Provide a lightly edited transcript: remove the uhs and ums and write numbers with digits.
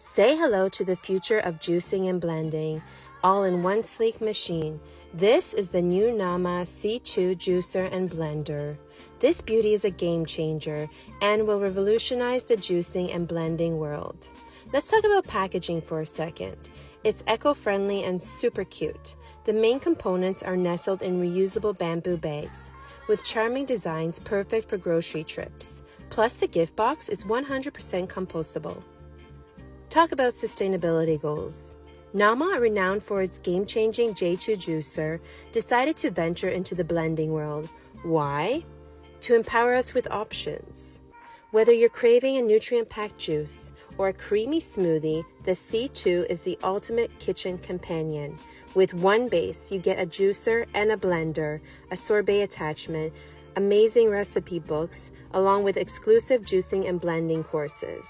Say hello to the future of juicing and blending, all in one sleek machine. This is the new Nama C2 juicer and blender. This beauty is a game changer and will revolutionize the juicing and blending world. Let's talk about packaging for a second. It's eco-friendly and super cute. The main components are nestled in reusable bamboo bags, with charming designs perfect for grocery trips. Plus, the gift box is 100% compostable. Talk about sustainability goals. Nama, renowned for its game-changing J2 juicer, decided to venture into the blending world. Why? To empower us with options. Whether you're craving a nutrient-packed juice or a creamy smoothie, the C2 is the ultimate kitchen companion. With one base, you get a juicer and a blender, a sorbet attachment, amazing recipe books, along with exclusive juicing and blending courses.